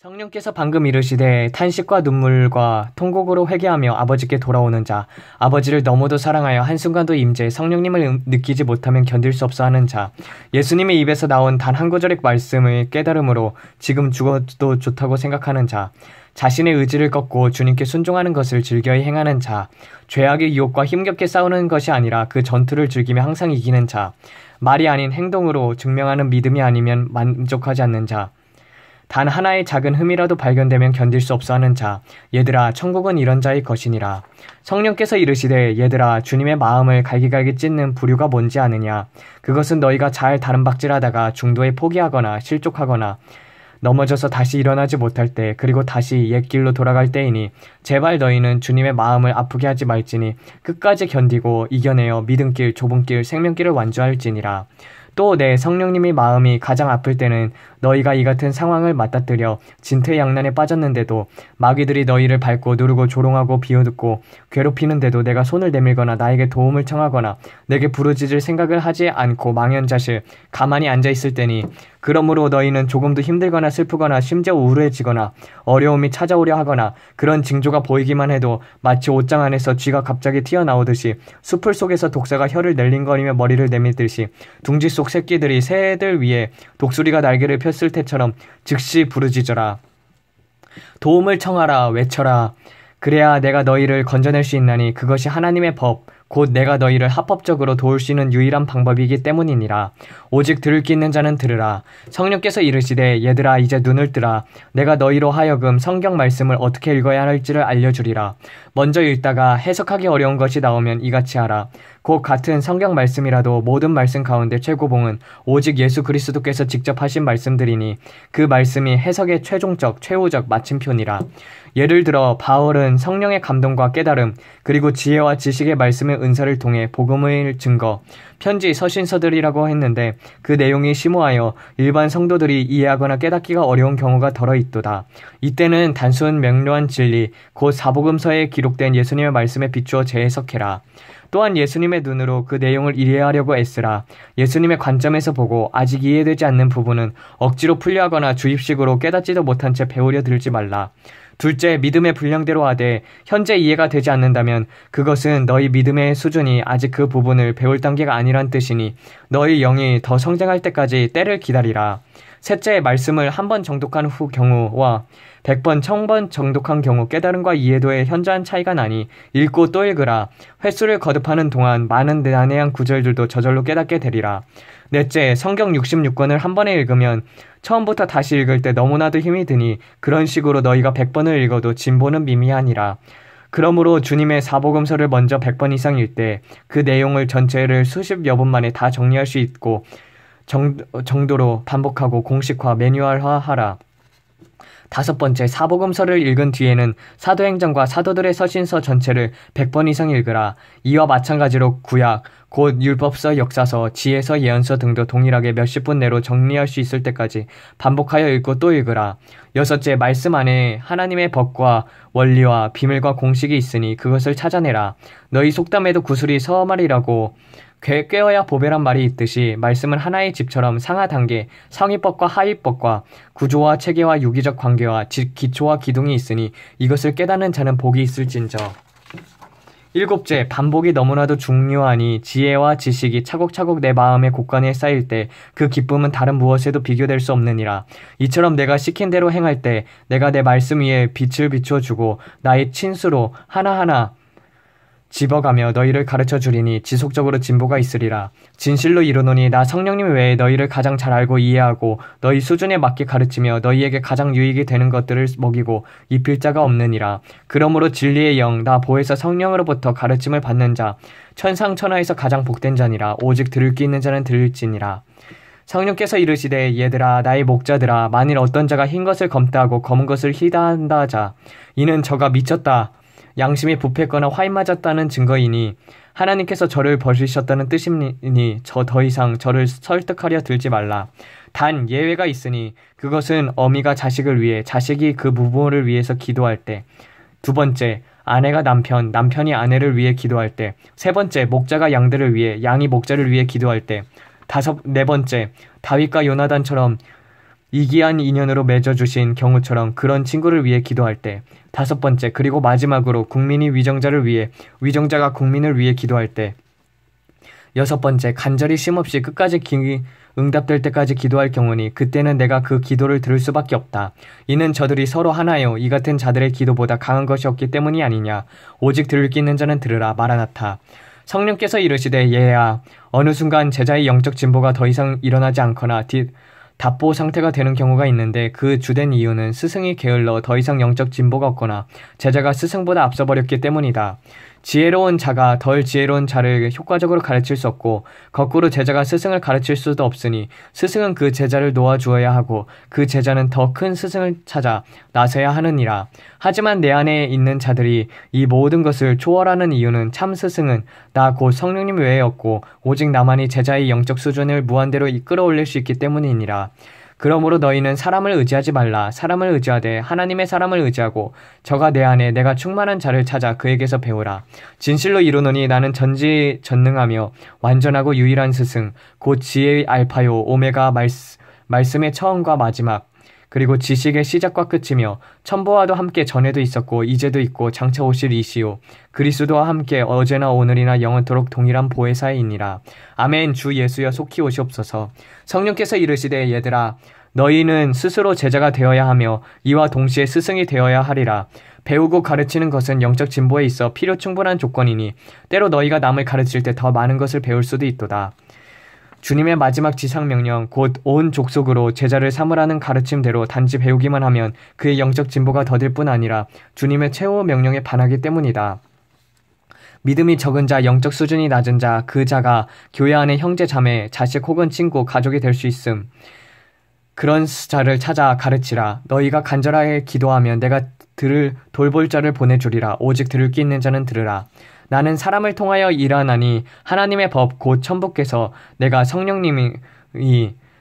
성령께서 방금 이르시되 탄식과 눈물과 통곡으로 회개하며 아버지께 돌아오는 자, 아버지를 너무도 사랑하여 한순간도 임재 성령님을 느끼지 못하면 견딜 수 없어 하는 자, 예수님의 입에서 나온 단 한 구절의 말씀을 깨달음으로 지금 죽어도 좋다고 생각하는 자, 자신의 의지를 꺾고 주님께 순종하는 것을 즐겨이 행하는 자, 죄악의 유혹과 힘겹게 싸우는 것이 아니라 그 전투를 즐기며 항상 이기는 자, 말이 아닌 행동으로 증명하는 믿음이 아니면 만족하지 않는 자, 단 하나의 작은 흠이라도 발견되면 견딜 수 없어 하는 자, 얘들아 천국은 이런 자의 것이니라. 성령께서 이르시되 얘들아 주님의 마음을 갈기갈기 찢는 부류가 뭔지 아느냐. 그것은 너희가 잘 다름박질하다가 중도에 포기하거나 실족하거나 넘어져서 다시 일어나지 못할 때, 그리고 다시 옛 길로 돌아갈 때이니 제발 너희는 주님의 마음을 아프게 하지 말지니 끝까지 견디고 이겨내어 믿음길, 좁은 길, 생명길을 완주할지니라. 또 내 성령님이 마음이 가장 아플 때는 너희가 이 같은 상황을 맞닥뜨려 진퇴양난에 빠졌는데도 마귀들이 너희를 밟고 누르고 조롱하고 비웃고 괴롭히는데도 내가 손을 내밀거나 나에게 도움을 청하거나 내게 부르짖을 생각을 하지 않고 망연자실 가만히 앉아있을 때니, 그러므로 너희는 조금도 힘들거나 슬프거나 심지어 우울해지거나 어려움이 찾아오려 하거나 그런 징조가 보이기만 해도 마치 옷장 안에서 쥐가 갑자기 튀어나오듯이, 수풀 속에서 독사가 혀를 낼링거리며 머리를 내밀듯이, 둥지 속 새끼들이 새들 위에 독수리가 날개를 폈을 때처럼 즉시 부르짖어라. 도움을 청하라, 외쳐라. 그래야 내가 너희를 건져낼 수 있나니 그것이 하나님의 법, 곧 내가 너희를 합법적으로 도울 수 있는 유일한 방법이기 때문이니라. 오직 들을 귀 있는 자는 들으라. 성령께서 이르시되 얘들아 이제 눈을 뜨라. 내가 너희로 하여금 성경 말씀을 어떻게 읽어야 할지를 알려주리라. 먼저 읽다가 해석하기 어려운 것이 나오면 이같이 하라. 곧 같은 성경 말씀이라도 모든 말씀 가운데 최고봉은 오직 예수 그리스도께서 직접 하신 말씀들이니 그 말씀이 해석의 최종적, 최후적 마침표니라. 예를 들어 바울은 성령의 감동과 깨달음, 그리고 지혜와 지식의 말씀의 은사를 통해 복음의 증거, 편지, 서신서들이라고 했는데 그 내용이 심오하여 일반 성도들이 이해하거나 깨닫기가 어려운 경우가 덜어 있도다. 이때는 단순 명료한 진리, 곧 사복음서에 기록된 예수님의 말씀에 비추어 재해석해라. 또한 예수님의 눈으로 그 내용을 이해하려고 애쓰라. 예수님의 관점에서 보고 아직 이해되지 않는 부분은 억지로 풀려하거나 주입식으로 깨닫지도 못한 채 배우려 들지 말라. 둘째, 믿음의 분량대로 하되 현재 이해가 되지 않는다면 그것은 너희 믿음의 수준이 아직 그 부분을 배울 단계가 아니란 뜻이니 너희 영이 더 성장할 때까지 때를 기다리라. 셋째, 말씀을 한 번 정독한 후 경우와 100번, 1000번 정독한 경우 깨달음과 이해도의 현저한 차이가 나니 읽고 또 읽으라. 횟수를 거듭하는 동안 많은 난해한 구절들도 저절로 깨닫게 되리라. 넷째, 성경 66권을 한 번에 읽으면 처음부터 다시 읽을 때 너무나도 힘이 드니 그런 식으로 너희가 100번을 읽어도 진보는 미미하니라. 그러므로 주님의 사복음서를 먼저 100번 이상 읽되 그 내용을 전체를 수십여 분 만에 다 정리할 수 있고 정도로 반복하고 공식화, 매뉴얼화하라. 다섯 번째, 사복음서를 읽은 뒤에는 사도행전과 사도들의 서신서 전체를 100번 이상 읽으라. 이와 마찬가지로 구약, 곧 율법서, 역사서, 지혜서, 예언서 등도 동일하게 몇십 분 내로 정리할 수 있을 때까지 반복하여 읽고 또 읽으라. 여섯째, 말씀 안에 하나님의 법과 원리와 비밀과 공식이 있으니 그것을 찾아내라. 너희 속담에도 구슬이 서말이라고 꿰어야 보배란 말이 있듯이 말씀은 하나의 집처럼 상하 단계, 상위법과 하위법과 구조와 체계와 유기적 관계와 기초와 기둥이 있으니 이것을 깨닫는 자는 복이 있을진저. 일곱째, 반복이 너무나도 중요하니 지혜와 지식이 차곡차곡 내 마음의 곳간에 쌓일 때 그 기쁨은 다른 무엇에도 비교될 수 없느니라. 이처럼 내가 시킨 대로 행할 때 내가 내 말씀 위에 빛을 비춰주고 나의 친수로 하나하나 집어가며 너희를 가르쳐 주리니 지속적으로 진보가 있으리라. 진실로 이르노니 나 성령님 외에 너희를 가장 잘 알고 이해하고 너희 수준에 맞게 가르치며 너희에게 가장 유익이 되는 것들을 먹이고 입힐 자가 없느니라. 그러므로 진리의 영, 나 보혜사 성령으로부터 가르침을 받는 자, 천상천하에서 가장 복된 자니라. 오직 들을 귀 있는 자는 들을지니라. 성령께서 이르시되 얘들아 나의 목자들아, 만일 어떤 자가 흰 것을 검다하고 검은 것을 희다한다 하자. 이는 저가 미쳤다, 양심이 부패했거나 화인 맞았다는 증거이니 하나님께서 저를 버리셨다는 뜻이니 더 이상 저를 설득하려 들지 말라. 단 예외가 있으니 그것은 어미가 자식을 위해, 자식이 그 부모를 위해서 기도할 때. 두 번째, 아내가 남편, 남편이 아내를 위해 기도할 때. 세 번째, 목자가 양들을 위해, 양이 목자를 위해 기도할 때. 네 번째, 다윗과 요나단처럼 이기한 인연으로 맺어주신 경우처럼 그런 친구를 위해 기도할 때, 5번째, 그리고 마지막으로 국민이 위정자를 위해, 위정자가 국민을 위해 기도할 때, 6번째, 간절히 쉼없이 끝까지 응답될 때까지 기도할 경우니 그때는 내가 그 기도를 들을 수밖에 없다. 이는 저들이 서로 하나요. 이 같은 자들의 기도보다 강한 것이 없기 때문이 아니냐. 오직 들을 귀 있는 자는 들으라. 마라나타. 성령께서 이르시되 얘야 어느 순간 제자의 영적 진보가 더 이상 일어나지 않거나 답보 상태가 되는 경우가 있는데 그 주된 이유는 스승이 게을러 더 이상 영적 진보가 없거나 제자가 스승보다 앞서버렸기 때문이다. 지혜로운 자가 덜 지혜로운 자를 효과적으로 가르칠 수 없고 거꾸로 제자가 스승을 가르칠 수도 없으니 스승은 그 제자를 놓아주어야 하고 그 제자는 더 큰 스승을 찾아 나서야 하느니라. 하지만 내 안에 있는 자들이 이 모든 것을 초월하는 이유는 참 스승은 나 곧 성령님 외에 없고 오직 나만이 제자의 영적 수준을 무한대로 끌어올릴 수 있기 때문이니라. 그러므로 너희는 사람을 의지하지 말라. 사람을 의지하되 하나님의 사람을 의지하고 저가 내 안에 내가 충만한 자를 찾아 그에게서 배우라. 진실로 이르노니 나는 전지전능하며 완전하고 유일한 스승 곧 지혜의 알파요 오메가 말씀의 처음과 마지막 그리고 지식의 시작과 끝이며 천부와도 함께 전에도 있었고 이제도 있고 장차 오실 이시요 그리스도와 함께 어제나 오늘이나 영원토록 동일한 보혜사이니라. 아멘. 주 예수여 속히 오시옵소서. 성령께서 이르시되 얘들아 너희는 스스로 제자가 되어야 하며 이와 동시에 스승이 되어야 하리라. 배우고 가르치는 것은 영적 진보에 있어 필요 충분한 조건이니 때로 너희가 남을 가르칠 때 더 많은 것을 배울 수도 있도다. 주님의 마지막 지상명령 곧 온 족속으로 제자를 삼으라는 가르침대로 단지 배우기만 하면 그의 영적 진보가 더딜 뿐 아니라 주님의 최후 명령에 반하기 때문이다. 믿음이 적은 자, 영적 수준이 낮은 자, 그 자가 교회 안에 형제, 자매, 자식 혹은 친구, 가족이 될 수 있음. 그런 자를 찾아 가르치라. 너희가 간절하게 기도하면 내가 돌볼 자를 보내주리라. 오직 들을 귀 있는 자는 들으라. 나는 사람을 통하여 일하나니 하나님의 법 곧 천부께서 내가 성령님이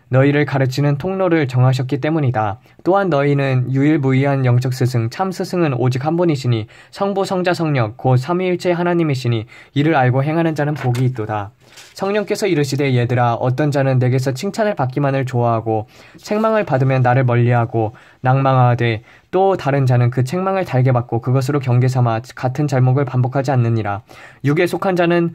너희를 가르치는 통로를 정하셨기 때문이다. 또한 너희는 유일무이한 영적 스승 참 스승은 오직 한 분이시니 성부 성자 성령 곧 삼위일체 하나님이시니 이를 알고 행하는 자는 복이 있도다. 성령께서 이르시되 얘들아 어떤 자는 내게서 칭찬을 받기만을 좋아하고 책망을 받으면 나를 멀리하고 낭망하되 또 다른 자는 그 책망을 달게 받고 그것으로 경계삼아 같은 잘못을 반복하지 않느니라. 육에 속한 자는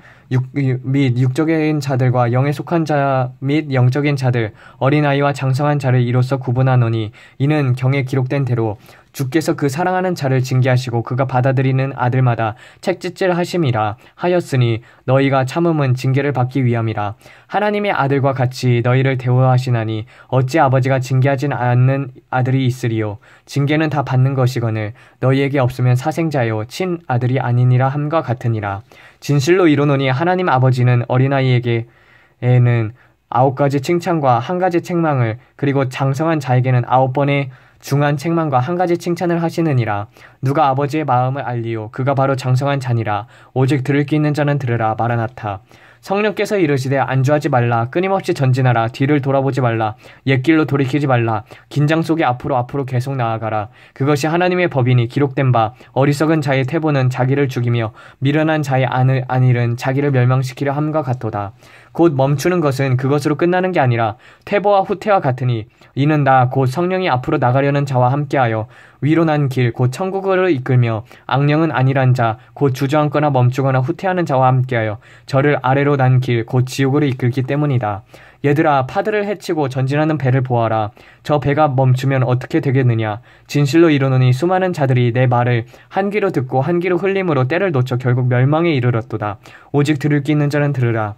및 육적인 자들과 영에 속한 자 및 영적인 자들 어린아이와 장성한 자를 이로써 구분하노니 이는 경에 기록된 대로 주께서 그 사랑하는 자를 징계하시고 그가 받아들이는 아들마다 책짓질 하심이라 하였으니 너희가 참음은 징계를 받기 위함이라. 하나님의 아들과 같이 너희를 대우하시나니 어찌 아버지가 징계하진 않는 아들이 있으리요. 징계는 다 받는 것이거늘 너희에게 없으면 사생자요 친 아들이 아니니라 함과 같으니라. 진실로 이르노니 하나님 아버지는 어린아이에게는 9가지 칭찬과 1가지 책망을 그리고 장성한 자에게는 9번의 중한 책망과 1가지 칭찬을 하시느니라. 누가 아버지의 마음을 알리요 그가 바로 장성한 자니라. 오직 들을 귀 있는 자는 들으라. 마라나타. 성령께서 이르시되 안주하지 말라. 끊임없이 전진하라. 뒤를 돌아보지 말라. 옛길로 돌이키지 말라. 긴장 속에 앞으로 계속 나아가라. 그것이 하나님의 법이니 기록된 바 어리석은 자의 태보는 자기를 죽이며 미련한 자의 안일은 자기를 멸망시키려 함과 같도다. 곧 멈추는 것은 그것으로 끝나는 게 아니라 태보와 후퇴와 같으니 이는 나 곧 성령이 앞으로 나가려는 자와 함께하여 위로 난 길 곧 천국으로 이끌며 악령은 아니란 자 곧 주저앉거나 멈추거나 후퇴하는 자와 함께하여 저를 아래로 난 길 곧 지옥으로 이끌기 때문이다. 얘들아 파들을 해치고 전진하는 배를 보아라. 저 배가 멈추면 어떻게 되겠느냐. 진실로 이르노니 수많은 자들이 내 말을 한 귀로 듣고 한 귀로 흘림으로 때를 놓쳐 결국 멸망에 이르렀도다. 오직 들을 귀 있는 자는 들으라.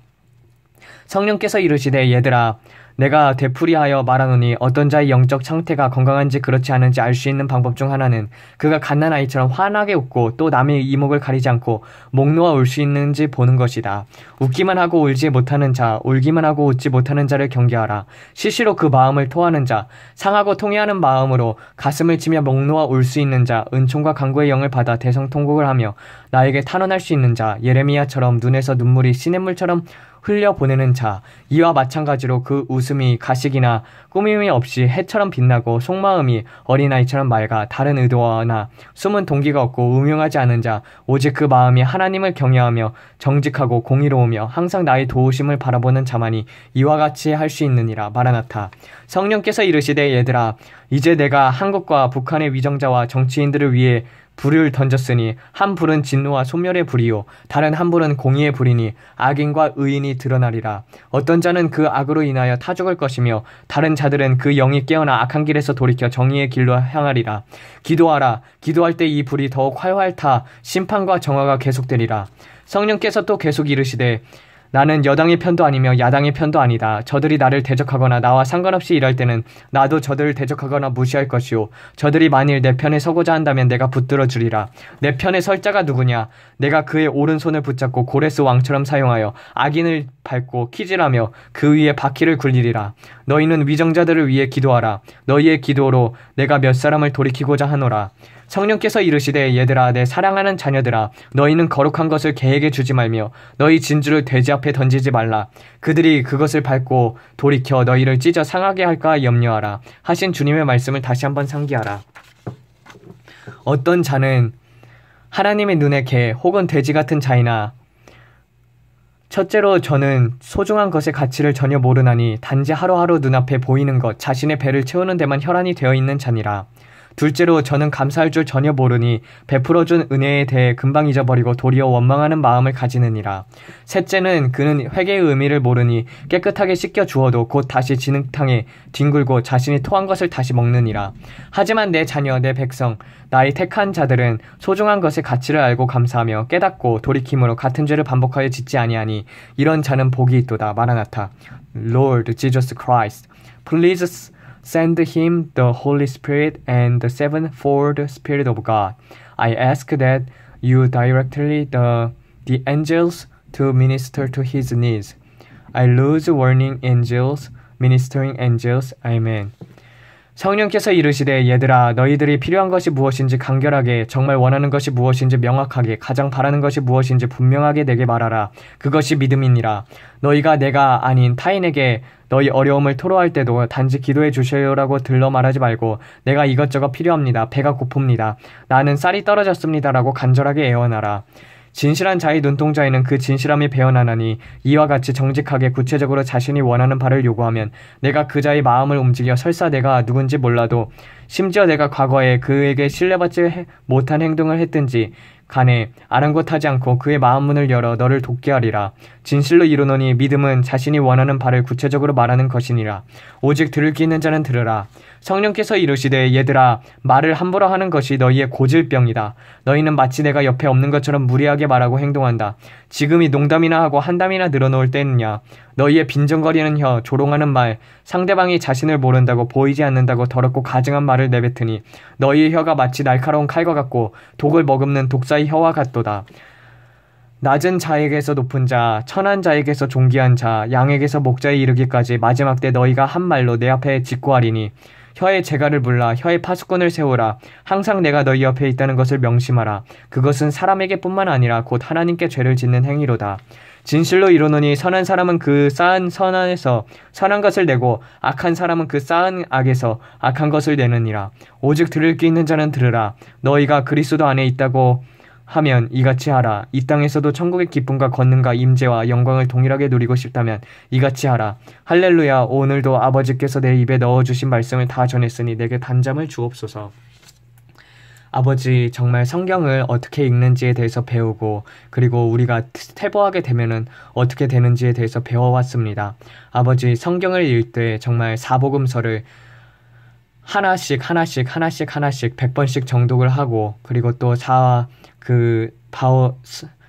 성령께서 이르시되 얘들아 내가 되풀이하여 말하노니 어떤 자의 영적 상태가 건강한지 그렇지 않은지 알 수 있는 방법 중 하나는 그가 갓난 아이처럼 환하게 웃고 또 남의 이목을 가리지 않고 목 놓아 울 수 있는지 보는 것이다. 웃기만 하고 울지 못하는 자, 울기만 하고 웃지 못하는 자를 경계하라. 시시로 그 마음을 토하는 자, 상하고 통회하는 마음으로 가슴을 치며 목 놓아 울 수 있는 자, 은총과 강구의 영을 받아 대성통곡을 하며 나에게 탄원할 수 있는 자, 예레미야처럼 눈에서 눈물이 시냇물처럼 흘려보내는 자, 이와 마찬가지로 그 웃음이 가식이나 꾸밈이 없이 해처럼 빛나고 속마음이 어린아이처럼 맑아 다른 의도나 숨은 동기가 없고 음흉하지 않은 자, 오직 그 마음이 하나님을 경외하며 정직하고 공의로우며 항상 나의 도우심을 바라보는 자만이 이와 같이 할 수 있느니라. 마라나타. 성령께서 이르시되 얘들아, 이제 내가 한국과 북한의 위정자와 정치인들을 위해 불을 던졌으니 한 불은 진노와 소멸의 불이요 다른 한 불은 공의의 불이니 악인과 의인이 드러나리라. 어떤 자는 그 악으로 인하여 타 죽을 것이며 다른 자들은 그 영이 깨어나 악한 길에서 돌이켜 정의의 길로 향하리라. 기도하라. 기도할 때 이 불이 더욱 활활 타 심판과 정화가 계속되리라. 성령께서 또 계속 이르시되 나는 여당의 편도 아니며 야당의 편도 아니다. 저들이 나를 대적하거나 나와 상관없이 일할 때는 나도 저들을 대적하거나 무시할 것이요. 저들이 만일 내 편에 서고자 한다면 내가 붙들어 주리라. 내 편에 설 자가 누구냐? 내가 그의 오른손을 붙잡고 고레스 왕처럼 사용하여 악인을 밟고 키질하며 그 위에 바퀴를 굴리리라. 너희는 위정자들을 위해 기도하라. 너희의 기도로 내가 몇 사람을 돌이키고자 하노라. 성령께서 이르시되 얘들아, 내 사랑하는 자녀들아, 너희는 거룩한 것을 개에게 주지 말며 너희 진주를 돼지 앞에 던지지 말라. 그들이 그것을 밟고 돌이켜 너희를 찢어 상하게 할까 염려하라 하신 주님의 말씀을 다시 한번 상기하라. 어떤 자는 하나님의 눈에 개 혹은 돼지 같은 자이나 첫째로 저는 소중한 것의 가치를 전혀 모르나니 단지 하루하루 눈앞에 보이는 것, 자신의 배를 채우는 데만 혈안이 되어 있는 자니라. 둘째로 저는 감사할 줄 전혀 모르니 베풀어준 은혜에 대해 금방 잊어버리고 도리어 원망하는 마음을 가지느니라. 셋째는 그는 회개의 의미를 모르니 깨끗하게 씻겨 주어도 곧 다시 진흙탕에 뒹굴고 자신이 토한 것을 다시 먹느니라. 하지만 내 자녀, 내 백성, 나의 택한 자들은 소중한 것의 가치를 알고 감사하며 깨닫고 돌이킴으로 같은 죄를 반복하여 짓지 아니하니 이런 자는 복이 있도다. 마라나타. Lord Jesus Christ, please send him the Holy Spirit and the sevenfold Spirit of God. I ask that you directly the angels to minister to his needs. I lose warning angels, ministering angels. Amen. 성령께서 이르시되 얘들아, 너희들이 필요한 것이 무엇인지 간결하게, 정말 원하는 것이 무엇인지 명확하게, 가장 바라는 것이 무엇인지 분명하게 내게 말하라. 그것이 믿음이니라. 너희가 내가 아닌 타인에게 너희 어려움을 토로할 때도 단지 기도해 주세요라고 들러 말하지 말고 내가 이것저것 필요합니다. 배가 고픕니다. 나는 쌀이 떨어졌습니다라고 간절하게 애원하라. 진실한 자의 눈동자에는 그 진실함이 배어나나니 이와 같이 정직하게 구체적으로 자신이 원하는 바를 요구하면 내가 그 자의 마음을 움직여 설사 내가 누군지 몰라도 심지어 내가 과거에 그에게 신뢰받지 못한 행동을 했든지 간에 아랑곳하지 않고 그의 마음 문을 열어 너를 돕게 하리라. 진실로 이르노니 믿음은 자신이 원하는 바를 구체적으로 말하는 것이니라. 오직 들을 귀 있는 자는 들으라. 성령께서 이르시되 얘들아, 말을 함부로 하는 것이 너희의 고질병이다. 너희는 마치 내가 옆에 없는 것처럼 무리하게 말하고 행동한다. 지금이 농담이나 하고 한담이나 늘어놓을 때느냐. 너희의 빈정거리는 혀, 조롱하는 말, 상대방이 자신을 모른다고 보이지 않는다고 더럽고 가증한 말을 내뱉으니 너희의 혀가 마치 날카로운 칼과 같고 독을 머금는 독사의 혀와 같도다. 낮은 자에게서 높은 자, 천한 자에게서 존귀한 자, 양에게서 목자에 이르기까지 마지막 때 너희가 한 말로 내 앞에 직구하리니 혀에 재갈을 불라 혀에 파수꾼을 세우라. 항상 내가 너희 옆에 있다는 것을 명심하라. 그것은 사람에게 뿐만 아니라 곧 하나님께 죄를 짓는 행위로다. 진실로 이르노니 선한 사람은 그 쌓은 선안에서 선한 것을 내고 악한 사람은 그 쌓은 악에서 악한 것을 내느니라. 오직 들을 귀 있는 자는 들으라. 너희가 그리스도 안에 있다고 하면 이같이 하라. 이 땅에서도 천국의 기쁨과 권능과 임재와 영광을 동일하게 누리고 싶다면 이같이 하라. 할렐루야. 오늘도 아버지께서 내 입에 넣어주신 말씀을 다 전했으니 내게 단잠을 주옵소서. 아버지, 정말 성경을 어떻게 읽는지에 대해서 배우고 그리고 우리가 퇴보하게 되면은 어떻게 되는지에 대해서 배워왔습니다. 아버지, 성경을 읽을 때 정말 사복음서를 하나씩 100번씩 정독을 하고 그리고 또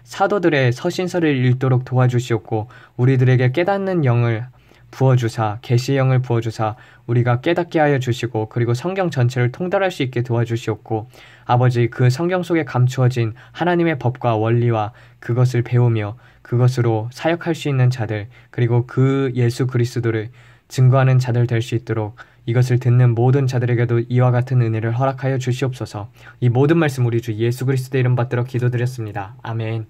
사도들의 서신서를 읽도록 도와주시옵고 우리들에게 깨닫는 영을 부어주사 계시의 영을 부어주사 우리가 깨닫게 하여 주시고 그리고 성경 전체를 통달할 수 있게 도와주시옵고 아버지, 그 성경 속에 감추어진 하나님의 법과 원리와 그것을 배우며 그것으로 사역할 수 있는 자들 그리고 그 예수 그리스도를 증거하는 자들 될 수 있도록 이것을 듣는 모든 자들에게도 이와 같은 은혜를 허락하여 주시옵소서. 이 모든 말씀 우리 주 예수 그리스도의 이름 받들어 기도드렸습니다. 아멘.